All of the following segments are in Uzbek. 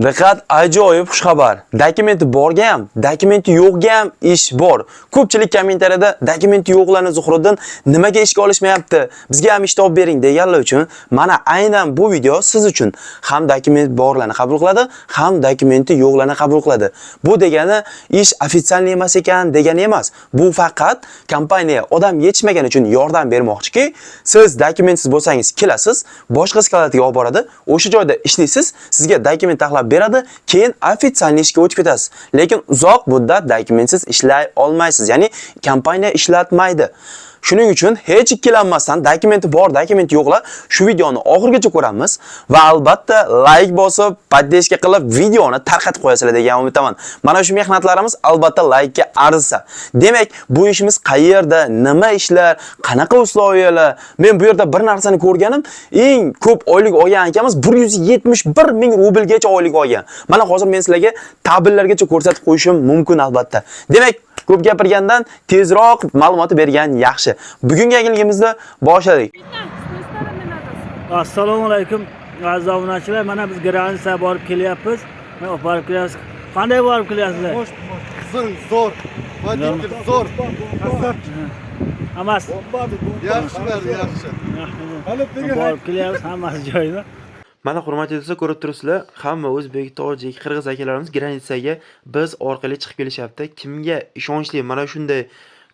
Diqqat, ajoyib xushxabar. Dokumenti borga ham, dokumenti yo'qga ham ish bor. Ko'pchilik kommentariyada dokumenti yo'qlarni Zuhriddin nimaga ishga olishmayapti? Bizga ham ish topib bering deganlar uchun mana aynan bu video siz uchun ham dokument borlarni qabul qiladi, ham dokumenti yo'qlarni qabul qiladi. Bu degani ish ofitsial emas ekan degani emas. Bu faqat kompaniya odam yetishmagan uchun yordam bermoqchiki, siz dokumentsiz bo'lsangiz kelasiz, boshqa skalatiga olib boradi, o'sha joyda ishlaysiz, sizga dokument taxlab beradi, keyin ofitsial ishga o'tib ketasiz. Lekin uzoq muddat dokumentsiz ishlay olmaysiz, ya'ni kompaniya ishlatmaydi. Shuning uchun hech ikkilanmasdan dokumenti bor, dokumenti yo'qlar shu videoni oxirigacha ko'ramiz va albatta like bosib, poddeska qilib videoni tarqatib qo'yasizlar degan umidaman. Mana shu mehnatlarimiz albatta like ga arzisa. Demak, bu ishimiz qayerda, nima ishlar, qanaqa usloviyalar? Men bu yerda bir narsani ko'rganim, eng ko'p oylik olgan akamiz 171 ming rublgacha oylik olgan. Mana hozir men sizlarga tabellargacha ko'rsatib qo'yishim mumkin albatta. Demak, ko'p gapirgandan tezroq ma'lumot bergan yaxshi. Bugungi yangiligimizni boshladik. Assalomu alaykum aziz obunachilar. Mana biz granitsa borib kelyapmiz. Mana borib kelyapmiz. Qanday borib kelyapsizlar? Zo'r. Voditelь zo'r. Hammasi Yaxshi. borib kelyapmiz, hammasi joyida. Mana hurmatli do'stlar, ko'rib turibsizlar, hamma o'zbek, tojik, qirg'iz akalarimiz granitsaga biz orqali chiqib kelishyapti. Kimga ishonchli mana shunday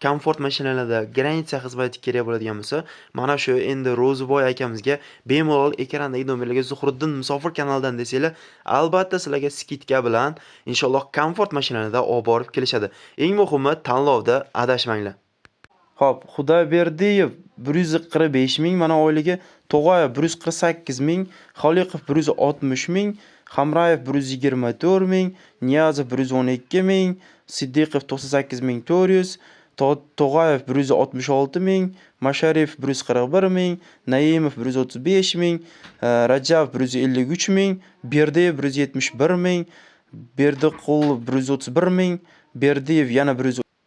komfort mashinalarda granitsa xizmati kerak bo'ladigan bo'lsa, mana shu endi Ro'ziboy akamizga bemalol ekrandagi nomerlarga Zuhriddin Musofir kanalidan desanglar, albatta sizlarga skidka bilan inshaalloh komfort mashinalarda olib borib kelishadi. Eng muhimi tanlovda adashmanglar. Xo'p, Xudoyberdiyev 145 ming, mana oyligi To'g'ayev 148 ming, Xoliqov 160 ming, Hamrayev 124 ming, Niyazov 112 ming, Siddiqov 98 ming 400, To'g'ayev 166 ming, Masharif 141 ming, Naimov 135 ming, Rajab 153 ming, Berdiyev 171 ming, Berdiqul 131 ming, Berdiyev yana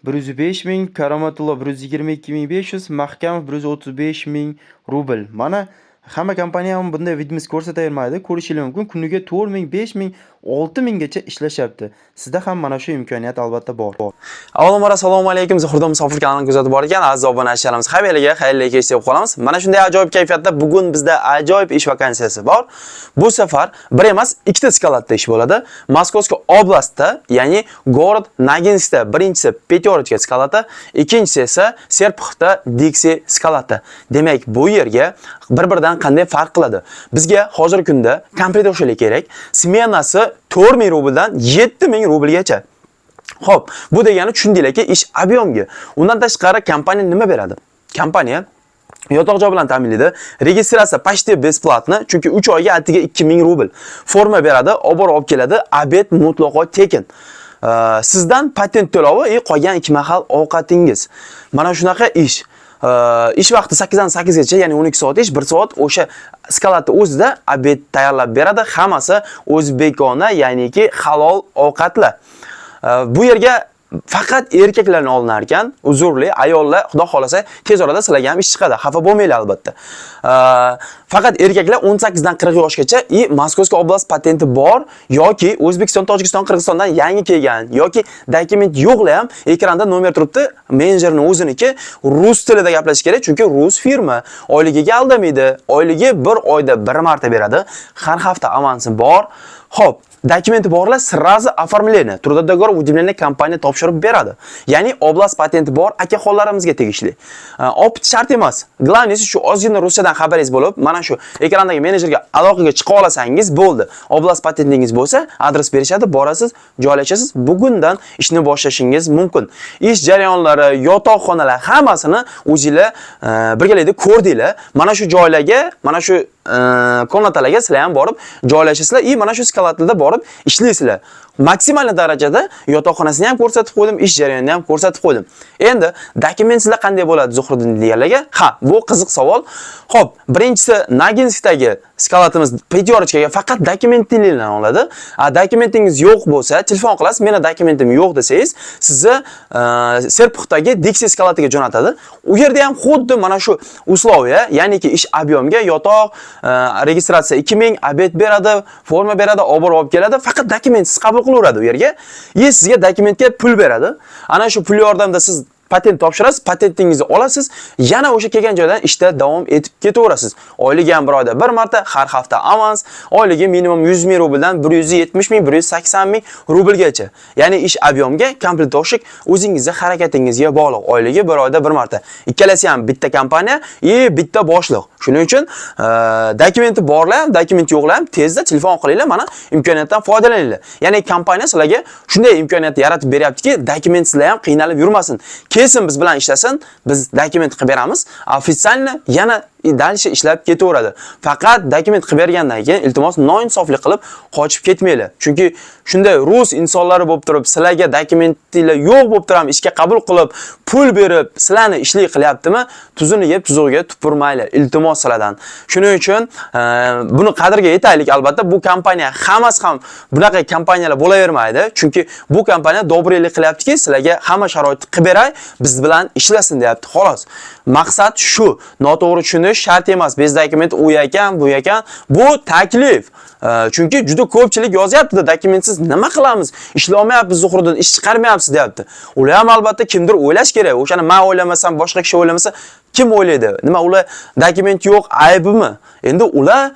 105 ming, Karomatullo 122.500, Mahkamov 135 ming rubl. Mana hamma kompaniya ham bunday videomiz ko'rsatavermaydi. Ko'rishingiz mumkin. Kuniga 4 ming, 5 ming, 6 minggacha ishlashyapti. Sizda ham mana shu imkoniyat albatta bor. Avvalambor assalomu alaykum. Zuhriddin Musofir kanalini kuzatib borgan aziz obunachilarimiz, xayrliga, xayrli kech deb qolamiz. Mana shunday ajoyib kayfiyatda bugun bizda ajoyib ish vakansiyasi bor. Bu safar bir emas, ikkita skalatda ish bo'ladi. Moskovskiy oblastda, ya'ni город Noginskda birinchisi Petyorochka skalata, ikkinchisi esa Serpuxda Dixi skalata. Demak, bu yerga bir-biridan qanday farq qiladi? Bizga hozirgi kunda kompyuter o'shalik kerak. Smenasi 4 ming rubldan 7 ming rublgacha. Xo'p, bu degani tushundinglarki, ish объемga. Undan tashqari kompaniya nima beradi? Kompaniya yotoq joy bilan ta'minlaydi. Registratsiya почти бесплатно, chunki 3 oyga atiga 2 ming rubl. Forma beradi, olib keladi, obed mutlaqo tekin. Sizdan patent to'lovi, qolgan 2 mahal ovqatingiz. Mana shunaqa ish. Ish vaqti 8 dan 8 gacha, ya'ni 12 soat ish, 1 soat o'sha skalatda o'zida obed tayyorlab beradi. Hammasi o'zbekona, ya'niki halol ovqatlar. Bu yerga faqat erkaklarni olinar ekan, uzrli ayollar xudo xolasa tez orada sizlarga ham ish chiqadi. Xafa bo'lmanglar albatta. Faqat erkaklar 18 dan 40 yoshgacha Moskovskiy oblast patenti bor yoki O'zbekiston, Tojikiston, Qirg'izistondan yangi kelgan yoki dokument yo'qlar ham ekranda nomer turibdi. Menejerning o'ziniki rus tilida gaplashish kerak, chunki rus firma oyligiga aldamaydi. Oyligi 1 oyda 1 marta beradi. Har hafta avansi bor. Xo'p, dokumenti borlar sразу оформление. Трудовой договор выделение kompaniya topshirib beradi. Ya'ni oblast patenti bor aka-xonlarimizga tegishli. Opit shart emas. Главное shu ozgina ruschadan xabaringiz bo'lib, mana shu ekrandagi menejerga aloqaga chiqa olasangiz bo'ldi. Oblast patentingiz bo'lsa, adres berishadi, borasiz, joylashasiz. Bugundan ishni boshlashingiz mumkin. Ish jarayonlari, yotoqxonalar hammasini o'zingizlar birgalikda ko'rdinglar. Mana shu joylarga, mana shu komnatalarga sizlar ham borib joylashasizlar. Mana shu skalatlarda borib ishlaysizlar. Maksimal darajada yotoqxonasini ham ko'rsatib qo'ydim, ish jarayonini ham ko'rsatib qo'ydim. Endi dokumentsizlar qanday bo'ladi Zuhriddin deganlarga? Ha, bu qiziq savol. Xo'p, birinchisi Noginskdagi skalatimiz pyaterочкаga faqat dokumentingizdan oladi. Dokumentingiz yo'q bo'lsa, telefon qilasiz, meni dokumentim yo'q desangiz, sizni Serpuxdagi Dixie skalatiga jo'natadi. U yerda ham xuddi mana shu usloviya, ya'niki ish объемga yotoq, registratsiya 2000, obed beradi, forma beradi, olib keladi, faqat dokumentsiz qabul qilaveradi u yerga. Sizga dokumentga pul beradi. Ana shu pul yordamida siz patent topshirasiz, patentingizni olasiz, yana o'sha kelgan joydan ishda davom etib ketaverasiz. Oyligi ham bir oyda bir marta, har hafta avans, oyligi minimum 100 ming rubldan 170 ming, 180 ming rublgacha. Ya'ni ish объемga komplet to'shik o'zingizning harakatingizga bog'liq. Oyligi bir oyda bir marta. Ikkalasi ham bitta kompaniya, bitta boshliq. Shuning uchun dokumenti borlar, dokumenti yo'qlar, tezda telefon qilinglar, mana imkoniyatdan foydalaninglar. Ya'ni kompaniya sizlarga shunday imkoniyat yaratib beryaptiki, dokumentsizlar ham qiynalib yurmasin. Kesin biz bilan ishlasin, biz dokument qilib beramiz. Ofitsialni yana dalsha ishlab ketaveradi. Faqat dokument qilib bergandan keyin iltimos noinsoflik qilib qochib ketmanglar. Chunki shunday rus insonlari bo'lib turib, sizlarga dokumentinglar yo'q bo'lib turib, ishga qabul qilib, pul berib, sizlarni ishlik qilyaptimi? Tuzini yeb, tuzug'iga tupurmanglar. Iltimos sizlardan. Shuning uchun buni qadriga yetaylik albatta. Bu kompaniya hammasi ham bunaqa kompaniyalar bo'lavermaydi. Chunki bu kompaniya dobriylik qilyaptiki, sizlarga hamma sharoitni qilib beray, biz bilan ishlasin deyapti, xolos. Maqsad shu. Noto'g'ri tushunish shart emas. Bez dokument u ekan, bu ekan. Bu taklif. Chunki juda ko'pchilik yozyapti, dokumentsiz nima qilamiz? Ishlamayapmiz, Zuhriddin ish chiqarmayapsiz deyapti. Ular ham albatta kimdir o'ylash kerak. O'shani men o'ylamasam, boshqa kishi o'ylamasa, kim o'ylaydi? Nima ular dokument yo'q, aybimi? Endi ular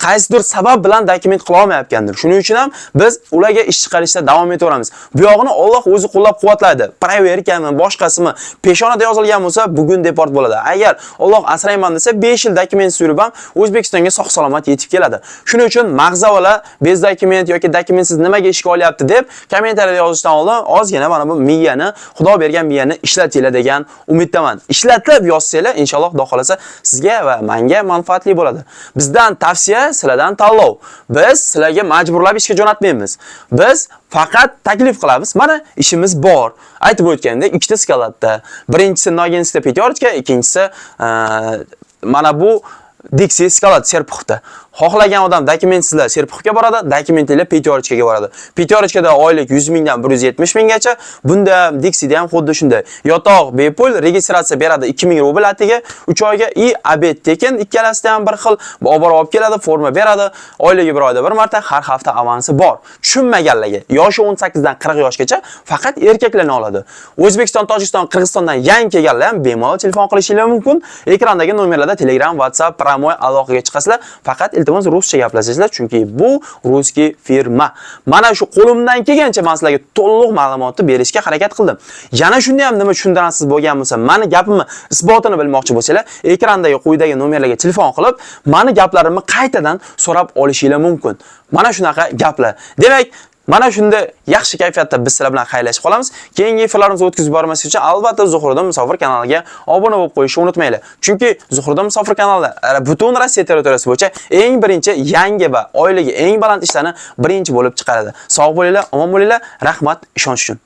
qaysidir sabab bilan dokument qila olmayotgandir. Shuning uchun ham biz ularga ish chiqarishda davom etaveramiz. Bu yog'ini Alloh o'zi qo'llab-quvvatlaydi. Proverkami, boshqasimi peshonada yozilgan bo'lsa, bugun deport bo'ladi. Agar Alloh asrayman desa, 5 yil dokument surib ham O'zbekistonga sog'-salomat yetib keladi. Shuning uchun mag'zavalar bez dokument yoki dokumentsiz nimaga ishga olyapti deb kommentariyada yozishdan oldin ozgina mana bu miyani, Xudo bergan miyani ishlatinglar degan umiddaman. Ishlatib yozsanglar, inshaalloh Xudo xolasa sizga va menga manfaatli bo'ladi. Bizdan tavsiya, sizlardan tanlov. Biz sizlarga majburlab ishga jo'natmaymiz. Biz faqat taklif qilamiz. Mana ishimiz bor. Aytib o'tgandek, ikkita skalatda. Birinchisi Nogenskda pyaterочка, ikkinchisi mana bu Dixie skalat Serpuxda. Xohlagan odam dokumentsizlar Serpuxga boradi, dokumentlar pyaterочкаga boradi. Pyaterочкада oylik 100 mingdan 170 minggacha, bunda Dixie'da ham xuddi shunday. Yotoq bepul, registratsiya beradi 2000 rubl atiga 3 oyga, obed tekin, ikkalasida ham bir xil, olib keladi, forma beradi, oyligi bir oyda bir marta, har hafta avansi bor. Tushunmaganlarga, yoshi 18 dan 40 yoshgacha faqat erkaklarni oladi. O'zbekiston, Tojikiston, Qirg'izistondan yangi kelganlar ham bemalol telefon qilishingiz mumkin. Ekrandagi nomerlarda Telegram, WhatsApp, Pramoy aloqaga chiqasizlar. Faqat iltimos ruscha gaplasangizlar, chunki bu ruskiy firma. Mana shu qo'limdan kelgancha men sizlarga to'liq ma'lumotni berishga harakat qildim. Yana shunda ham nima tushuntiransiz bo'lgan bo'lsa, meni gapimni isbotini bilmoqchi bo'lsanglar, ekrandagi quyidagi nomerlarga telefon qilib, meni gaplarimni qaytadan so'rab olishingiz mumkin. Mana shunaqa gaplar. Demak, mana shunda yaxshi kayfiyatda biz sizlar bilan xayrlashib qolamiz. Keyingi efirlarimizni o'tkazib bormaslik uchun albatta Zuhriddin Musofir kanaliga obuna bo'lib qo'yishni unutmanglar. Chunki Zuhriddin Musofir kanali butun Rossiya territoriyasi bo'yicha eng birinchi yangi va oyligi eng baland ishlarni birinchi bo'lib chiqaradi. Sog' bo'linglar, omon bo'linglar. Rahmat ishonch uchun.